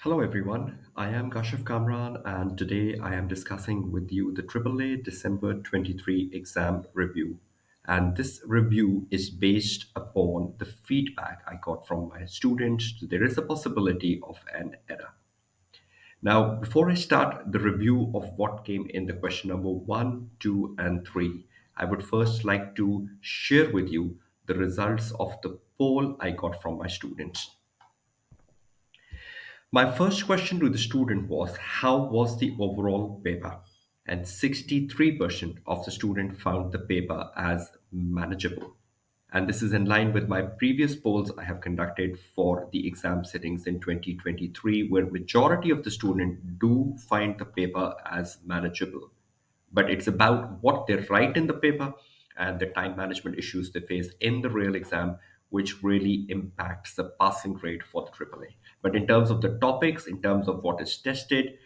Hello everyone, I am Kashif Kamran and today I am discussing with you the AAA December 23 exam review. And this review is based upon the feedback I got from my students. There is a possibility of an error. Now, before I start the review of what came in the question number 1, 2, and 3, I would first like to share with you the results of the poll I got from my students. My first question to the student was, how was the overall paper? And 63% of the student found the paper as manageable. And this is in line with my previous polls I have conducted for the exam settings in 2023, where majority of the students do find the paper as manageable, but it's about what they write in the paper and the time management issues they face in the real exam, which really impacts the passing grade for the AAA. But in terms of the topics, in terms of what is tested,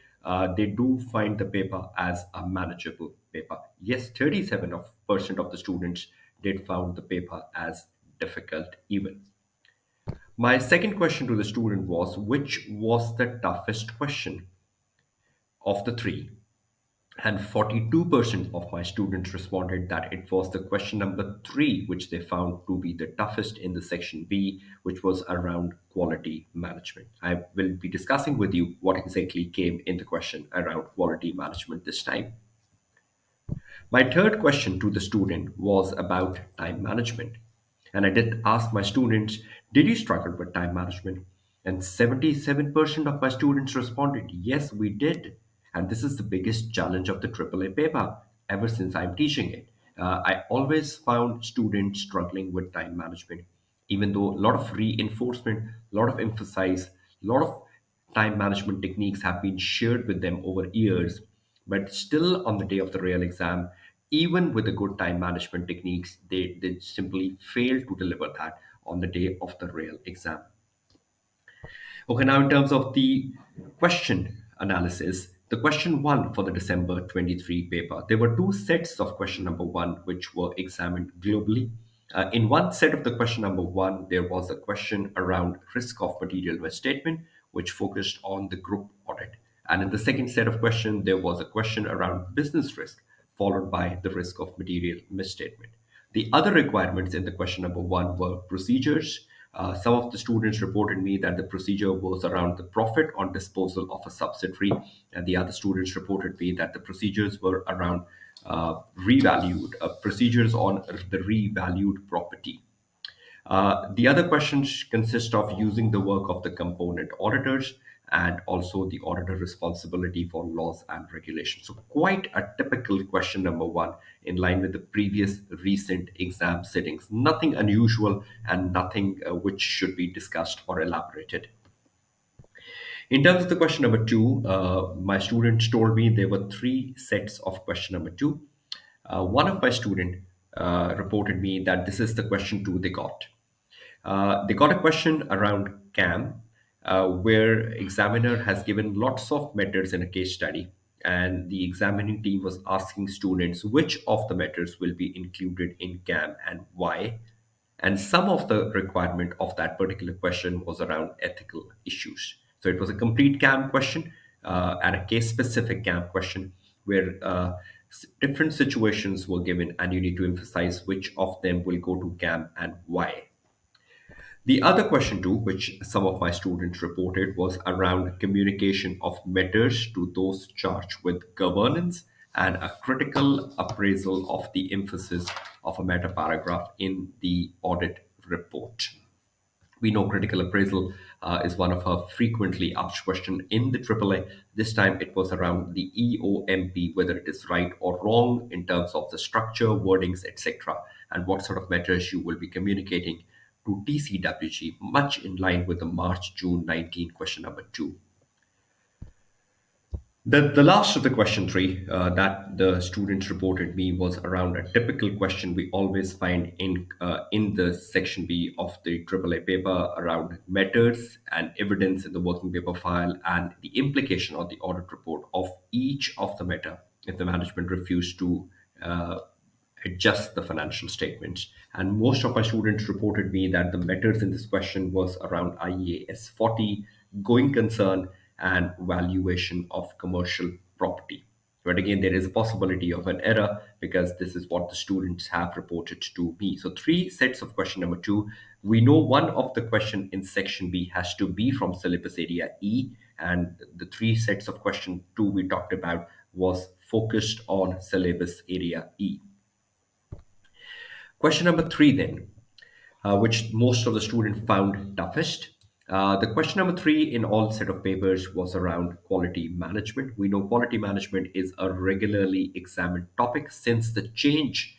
they do find the paper as a manageable paper. Yes, 37% of the students did found the paper as difficult even. My second question to the student was, which was the toughest question of the three? And 42% of my students responded that it was the question number 3, which they found to be the toughest in the section B, which was around quality management. I will be discussing with you what exactly came in the question around quality management this time. My third question to the student was about time management. And I did ask my students, did you struggle with time management? And 77% of my students responded, yes, we did. And this is the biggest challenge of the AAA paper ever since I'm teaching it. I always found students struggling with time management, even though a lot of reinforcement, a lot of emphasis, a lot of time management techniques have been shared with them over years, but still on the day of the real exam, even with the good time management techniques, they simply fail to deliver that on the day of the real exam. Okay, now in terms of the question analysis, the question one for the December 23 paper, there were two sets of question number one which were examined globally. In one set of the question number one, there was a question around risk of material misstatement, which focused on the group audit. And in the second set of questions, there was a question around business risk, followed by the risk of material misstatement. The other requirements in the question number one were procedures. Some of the students reported me that the procedure was around the profit on disposal of a subsidiary, and the other students reported me that the procedures were around revalued procedures on the revalued property. The other questions consist of using the work of the component auditors and also the auditor responsibility for laws and regulations. So, quite a typical question number one in line with the previous recent exam sittings. Nothing unusual and nothing which should be discussed or elaborated. In terms of the question number two, my students told me there were three sets of question number two. One of my student reported me that this is the question two they got. They got a question around CAM, where examiner has given lots of methods in a case study, and the examining team was asking students which of the methods will be included in CAM and why. And some of the requirement of that particular question was around ethical issues. So it was a complete CAM question and a case-specific CAM question where different situations were given, and you need to emphasize which of them will go to CAM and why. The other question, too, which some of my students reported, was around communication of matters to those charged with governance and a critical appraisal of the emphasis of a meta paragraph in the audit report. We know critical appraisal is one of our frequently asked questions in the AAA. This time it was around the EOMP, whether it is right or wrong in terms of the structure, wordings, etc., and what sort of matters you will be communicating to TCWG, much in line with the March June 19 question number 2. The last of the question three that the students reported me was around a typical question we always find in the section B of the AAA paper around matters and evidence in the working paper file and the implication on the audit report of each of the matter if the management refused to uh, adjust the financial statements. And most of my students reported me that the matters in this question was around IAS 40, going concern, and valuation of commercial property. But again, there is a possibility of an error because this is what the students have reported to me. So three sets of question number two. We know one of the question in section B has to be from syllabus area E, and the three sets of question two we talked about was focused on syllabus area E. Question number three then, which most of the students found toughest. The question number three in all set of papers was around quality management. We know quality management is a regularly examined topic since the change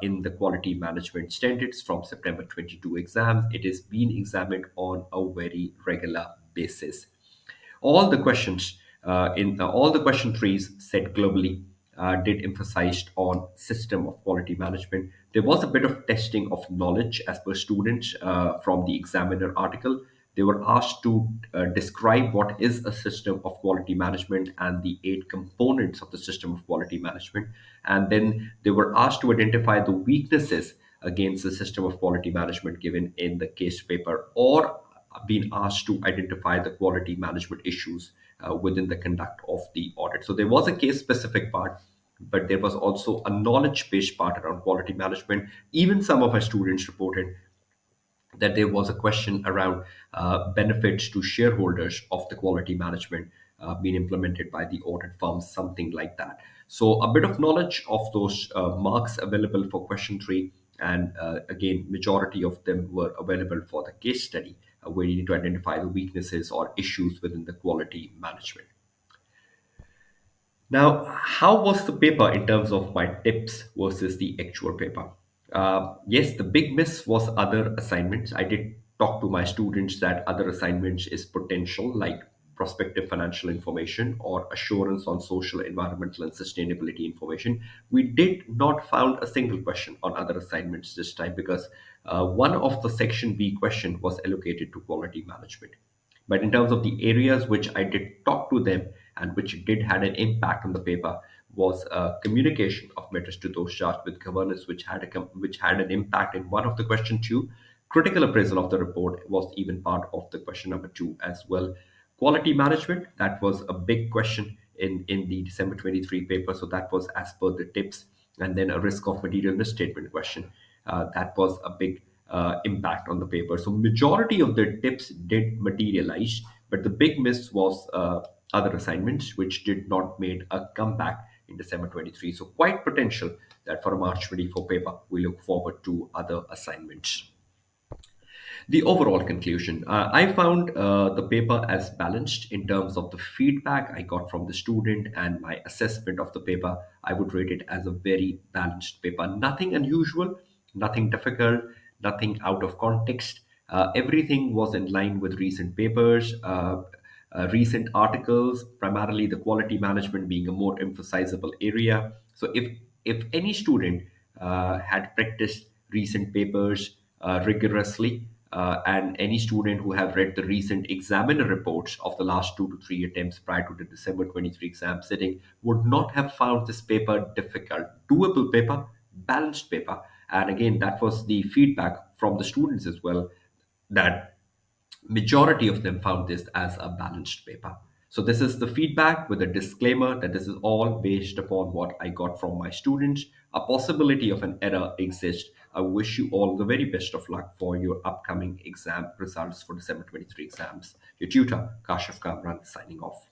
in the quality management standards from September 22 exams. It is being examined on a very regular basis. All the question trees set globally did emphasize on system of quality management. There was a bit of testing of knowledge as per students from the examiner article. They were asked to describe what is a system of quality management and the eight components of the system of quality management. And then they were asked to identify the weaknesses against the system of quality management given in the case paper, or been asked to identify the quality management issues within the conduct of the audit. So there was a case specific part, but there was also a knowledge based part around quality management. Even some of our students reported that there was a question around benefits to shareholders of the quality management being implemented by the audit firms, something like that. So a bit of knowledge of those marks available for question three, and again, majority of them were available for the case study, where you need to identify the weaknesses or issues within the quality management. Now, how was the paper in terms of my tips versus the actual paper? Yes, the big miss was other assignments. I did talk to my students that other assignments is potential, like prospective financial information or assurance on social, environmental, and sustainability information. We did not found a single question on other assignments this time because one of the section B question was allocated to quality management. But in terms of the areas which I did talk to them and which did had an impact on the paper was communication of matters to those charged with governance, which had an impact in one of the question two. Critical appraisal of the report was even part of the question number two as well. Quality management, that was a big question in the December 23 paper. So that was as per the tips. And then a risk of material misstatement question. That was a big impact on the paper. So majority of the tips did materialize, but the big miss was other assignments which did not made a comeback in December 23. So quite potential that for a March 24 paper, we look forward to other assignments. The overall conclusion, I found the paper as balanced in terms of the feedback I got from the student and my assessment of the paper. I would rate it as a very balanced paper. Nothing unusual, nothing difficult, nothing out of context. Everything was in line with recent papers, recent articles, primarily the quality management being a more emphasizable area. So if any student had practiced recent papers rigorously, and any student who have read the recent examiner reports of the last 2 to 3 attempts prior to the December 23 exam sitting would not have found this paper difficult. Doable paper, balanced paper. And again, that was the feedback from the students as well, that majority of them found this as a balanced paper. So this is the feedback with a disclaimer that this is all based upon what I got from my students. A possibility of an error exists. I wish you all the very best of luck for your upcoming exam results for December 23 exams. Your tutor, Kashif Kamran, signing off.